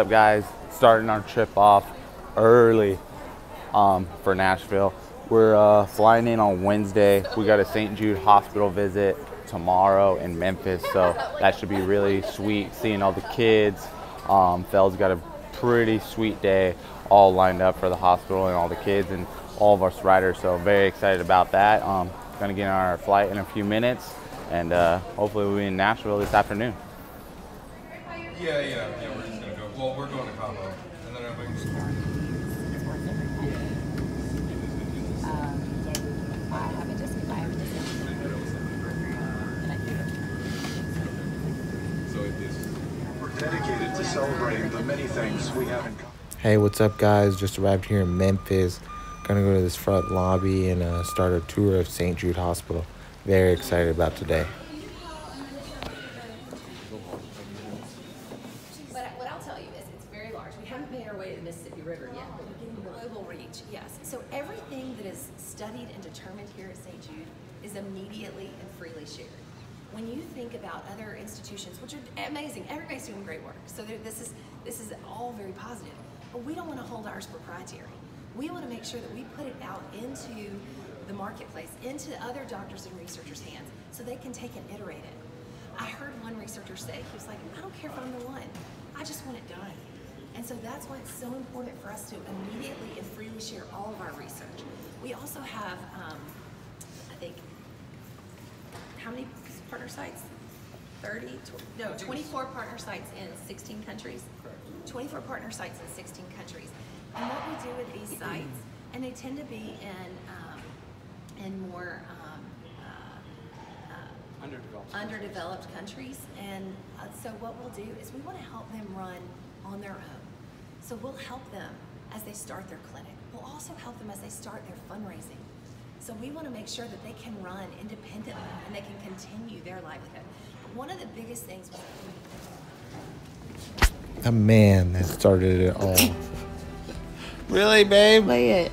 What's up, guys? Starting our trip off early for Nashville. We're flying in on Wednesday. We got a St. Jude hospital visit tomorrow in Memphis, so that should be really sweet seeing all the kids. Feld's got a pretty sweet day all lined up for the hospital and all the kids and all of us riders, so very excited about that. Gonna get on our flight in a few minutes, and hopefully we'll be in Nashville this afternoon. Yeah, we're just gonna go. Well, we're going to Cabo, and then everybody can go. We're dedicated to celebrating the many things we have in common. Hey, what's up, guys? Just arrived here in Memphis. Gonna go to this front lobby and start a tour of St. Jude Hospital. Very excited about today. But what I'll tell you is it's very large. We haven't made our way to the Mississippi River yet, but we're getting global reach, yes. So everything that is studied and determined here at St. Jude is immediately and freely shared. When you think about other institutions, which are amazing, everybody's doing great work. So this is all very positive. But we don't want to hold ours proprietary. We want to make sure that we put it out into the marketplace, into other doctors and researchers' hands, so they can take and iterate it. I heard one researcher say, he was like, I don't care if I'm the one, I just want it done. And so that's why it's so important for us to immediately and freely share all of our research. We also have, I think, how many partner sites? 24 partner sites in 16 countries. 24 partner sites in 16 countries. And what we do with these sites, and they tend to be in more underdeveloped countries, and so what we'll do is we want to help them run on their own. So we'll help them as they start their clinic. We'll also help them as they start their fundraising. So we want to make sure that they can run independently and they can continue their livelihood. But one of the biggest things was A man that started it all. Really, babe? play it.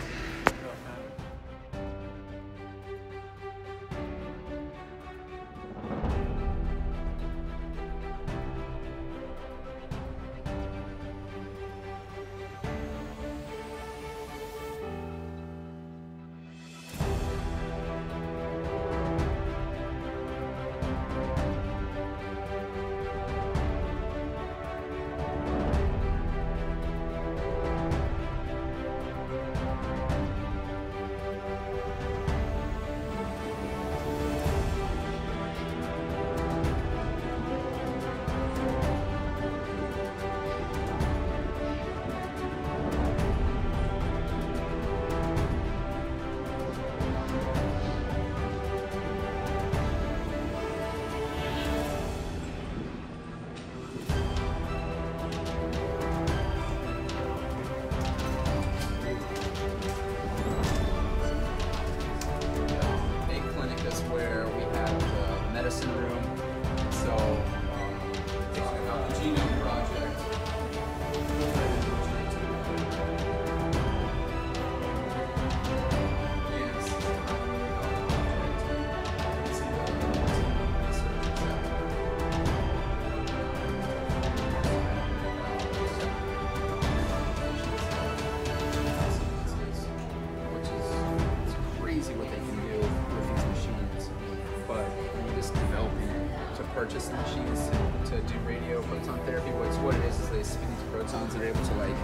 Purchase the machines to do radio proton therapy. What it is they spin these protons and are able to like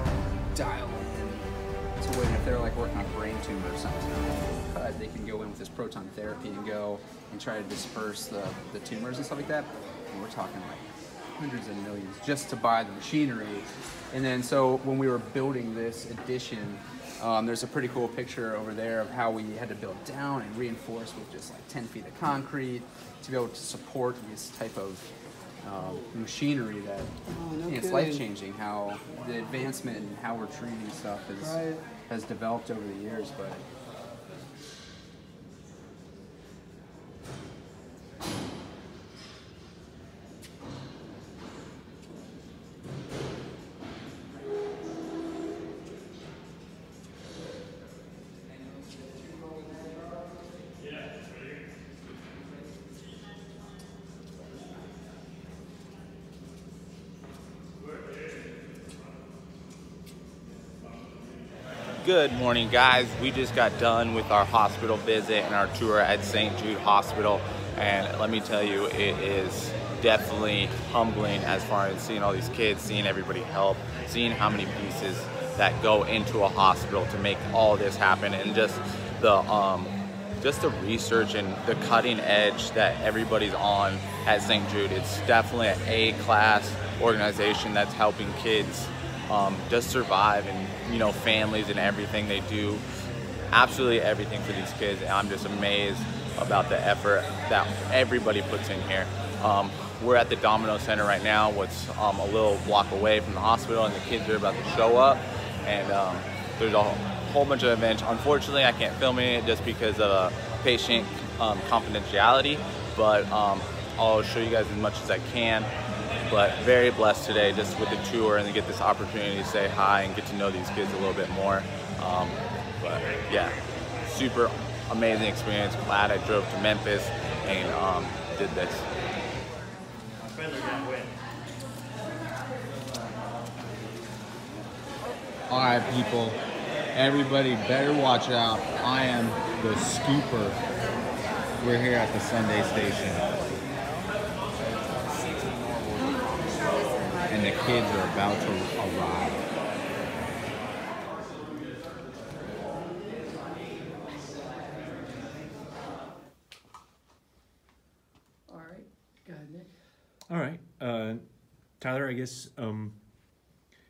dial in to when if they're like working on a brain tumor or something, they can go in with this proton therapy and go and try to disperse the tumors and stuff like that. And we're talking like hundreds of millions just to buy the machinery. And then so when we were building this addition, there's a pretty cool picture over there of how we had to build down and reinforce with just like 10 feet of concrete to be able to support this type of machinery that it's life-changing. How the advancement and how we're treating stuff has developed over the years. But Good morning, guys. We just got done with our hospital visit and our tour at St. Jude Hospital, and let me tell you, it is definitely humbling as far as seeing all these kids, seeing everybody help, seeing how many pieces that go into a hospital to make all this happen, and just the research and the cutting edge that everybody's on at St. Jude. It's definitely an A-class organization that's helping kids just survive, and families and everything. They do absolutely everything for these kids, and I'm just amazed about the effort that everybody puts in here. We're at the Domino Center right now, what's a little block away from the hospital, and the kids are about to show up, and there's a whole bunch of events. Unfortunately, I can't film it just because of patient confidentiality, but I'll show you guys as much as I can. But very blessed today just with the tour and to get this opportunity to say hi and get to know these kids a little bit more. But yeah, super amazing experience. Glad I drove to Memphis and did this. All right, people, everybody better watch out. I am the scooper. We're here at the Sunday station. And the kids are about to arrive. All right, go ahead, Nick. All right, Tyler, I guess,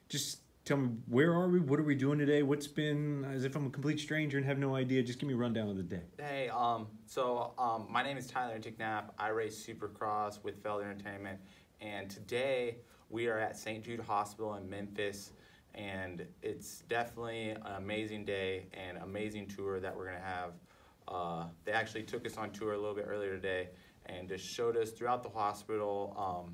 just tell me, where are we? What are we doing today? What's been, as if I'm a complete stranger and have no idea, just give me a rundown of the day. Hey, my name is Tyler Ticknap. I race Supercross with Feld Entertainment, and today we are at St. Jude Hospital in Memphis, and it's definitely an amazing day and amazing tour that we're gonna have. They actually took us on tour a little bit earlier today and just showed us throughout the hospital,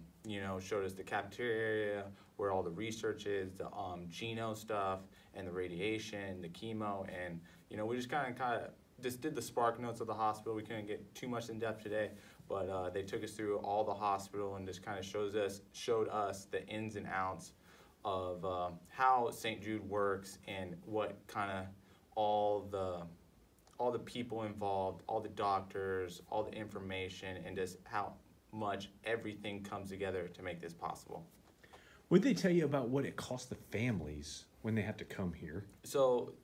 showed us the cafeteria area where all the research is, the geno stuff, and the radiation, the chemo, and we just kind of just did the spark notes of the hospital. We couldn't get too much in depth today, but they took us through all the hospital and just kind of showed us the ins and outs of how St. Jude works and what kind of all the people involved, all the doctors, all the information, and just how much everything comes together to make this possible. What did they tell you about what it costs the families when they have to come here? So,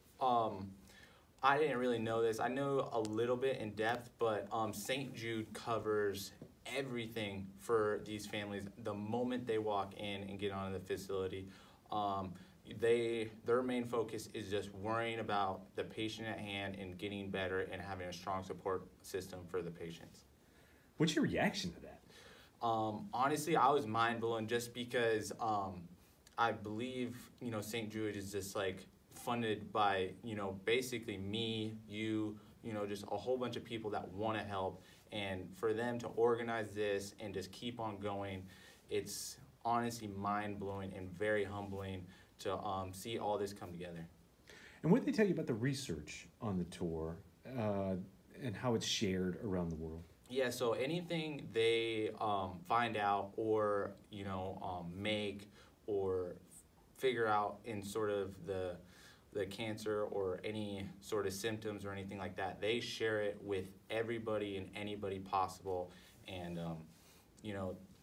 I didn't really know this. I know a little bit in depth, but St. Jude covers everything for these families the moment they walk in and get onto the facility. Their main focus is just worrying about the patient at hand and getting better and having a strong support system for the patients. What's your reaction to that? Honestly, I was mind blown just because I believe St. Jude is just like funded by basically me, you, just a whole bunch of people that want to help, and for them to organize this and just keep on going, it's honestly mind blowing and very humbling to see all this come together. And what did they tell you about the research on the tour and how it's shared around the world? Yeah, so anything they find out or make or figure out in sort of the cancer or any sort of symptoms or anything like that, they share it with everybody and anybody possible, and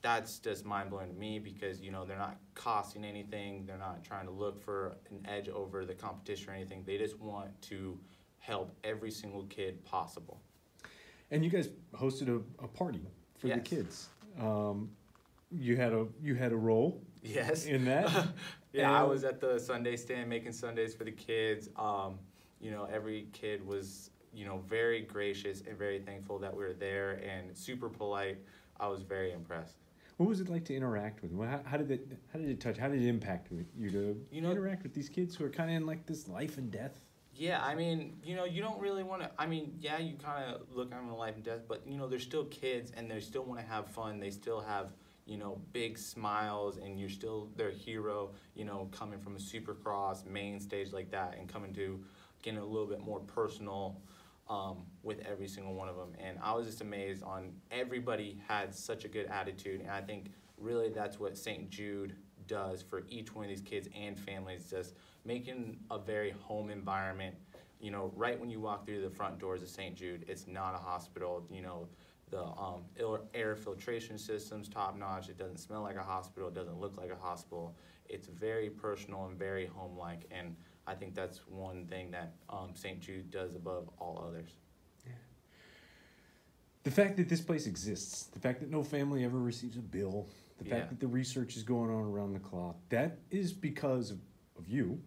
that's just mind-blowing to me because they're not costing anything, they're not trying to look for an edge over the competition or anything. They just want to help every single kid possible. And you guys hosted a party for the kids. You had a role. Yes. In that. Yeah, I was at the Sunday stand making sundaes for the kids. Every kid was very gracious and very thankful that we were there and super polite. I was very impressed. What was it like to interact with them? How did it touch? How did it impact you to interact with these kids who are kind of in like this life and death? Yeah, I mean, you don't really want to, yeah, you kind of look at them in life and death, but, they're still kids and they still want to have fun. They still have, big smiles, and you're still their hero, coming from a Supercross main stage like that and coming to getting a little bit more personal with every single one of them. And I was just amazed on everybody had such a good attitude, and I think really that's what St. Jude does for each one of these kids and families, just making a very home environment. You know, right when you walk through the front doors of St. Jude, it's not a hospital. You know, the air filtration system's top notch. It doesn't smell like a hospital. It doesn't look like a hospital. It's very personal and very home-like, and I think that's one thing that St. Jude does above all others. The fact that this place exists, the fact that no family ever receives a bill, the fact that the research is going on around the clock, that is because of you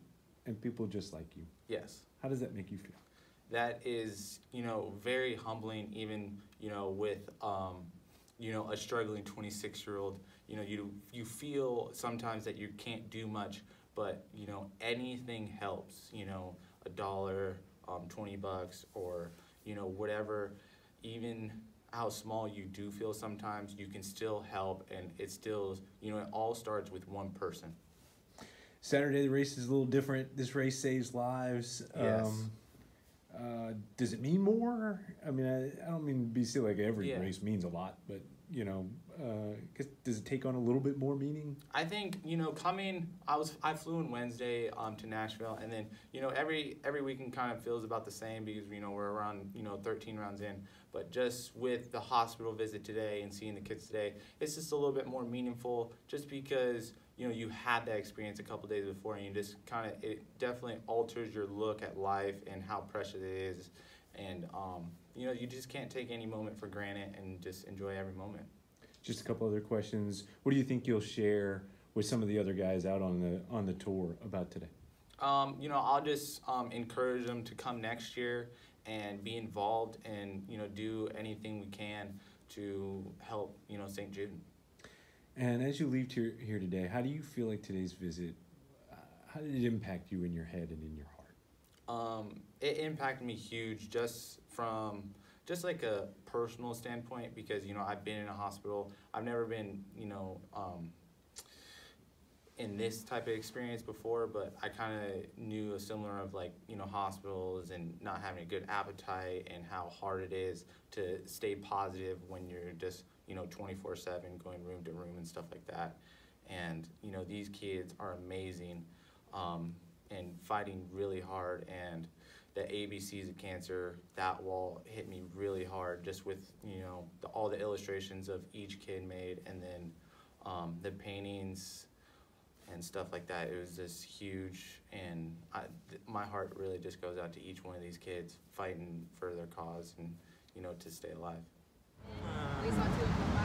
and people just like you. Yes. How does that make you feel? That is, you know, very humbling, even, you know, with, you know, a struggling 26-year-old. You know, you feel sometimes that you can't do much, but, you know, anything helps. You know, $1, $20, or, you know, whatever. Even how small you do feel sometimes, you can still help, and it still, you know, it all starts with one person. Saturday, the race is a little different. This race saves lives. Yes. Does it mean more? I mean, I don't mean to be silly, like every race means a lot, but, you know, does it take on a little bit more meaning? I think, you know, I flew in Wednesday to Nashville, and then, you know, every weekend kind of feels about the same because, you know, we're around, you know, 13 rounds in. But just with the hospital visit today and seeing the kids today, it's just a little bit more meaningful just because, you know, you had that experience a couple days before, and you just kind of, it definitely alters your look at life and how precious it is. And, you know, you just can't take any moment for granted and just enjoy every moment. Just a couple other questions. What do you think you'll share with some of the other guys out on the tour about today? You know, I'll just encourage them to come next year and be involved and, you know, do anything we can to help, you know, St. Jude. And as you leave here today, how do you feel like today's visit, how did it impact you in your head and in your heart? It impacted me huge just like a personal standpoint because, you know, I've been in a hospital. I've never been, you know, in this type of experience before, but I kind of knew a similar of, like, you know, hospitals and not having a good appetite and how hard it is to stay positive when you're just, you know, 24/7 going room to room and stuff like that. And, you know, these kids are amazing and fighting really hard, and the ABCs of cancer, that wall hit me really hard just with, you know, all the illustrations of each kid made, and then the paintings and stuff like that. It was just huge, and my heart really just goes out to each one of these kids fighting for their cause and, you know, to stay alive. We saw two of them.